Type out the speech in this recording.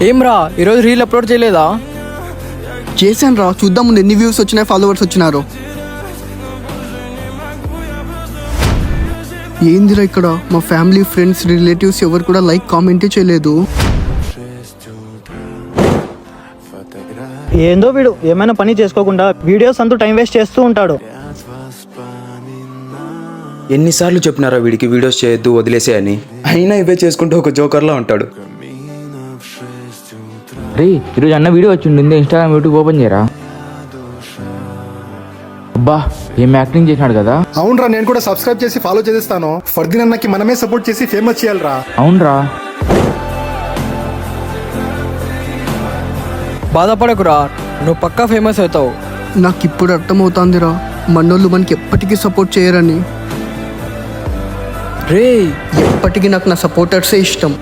ఏం రా ఈరోజు రీల్ అప్లోడ్ చేయలేదా? చేశాను రా, చూద్దాం ముందు ఎన్ని వ్యూస్ వచ్చినాయి, ఫాలోవర్స్ వచ్చినారో. ఏందిరా ఇక్కడ మా ఫ్యామిలీ, ఫ్రెండ్స్, రిలేటివ్స్ ఎవరు కూడా లైక్ కామెంటే చేయలేదు. ఏందో వీడు ఏమైనా పని చేసుకోకుండా వీడియోస్ అంతా టైం వేస్ట్ చేస్తూ ఉంటాడు. ఎన్నిసార్లు చెప్పినారా వీడికి వీడియోస్ చేయొద్దు వదిలేసే అని, అయినా ఇవే చేసుకుంటూ ఒక జోకర్లా ఉంటాడు. రే ఈరోజు అన్న వీడియో వచ్చిండు, ఇన్స్టాగ్రామ్ యూట్యూబ్ ఓపెన్ చేయరా. అబ్బా ఏం యాక్టింగ్ చేసినాడు కదా. అవునరా, నేను కూడా సబ్స్క్రైబ్ చేసి ఫాలో చేస్తాను. ఫర్దీన్ అన్నకి మనమే సపోర్ట్ చేసి ఫేమస్ చేయాలరా. అవునరా. బాధపడకురా, నువ్వు పక్కా ఫేమస్ అవుతావు. నాకు ఇప్పుడు అర్థమవుతాందిరా, మనోళ్ళు మనకి ఎప్పటికీ సపోర్ట్ చేయరని. రే ఎప్పటికీ నాకు నా సపోర్టర్సే ఇష్టం.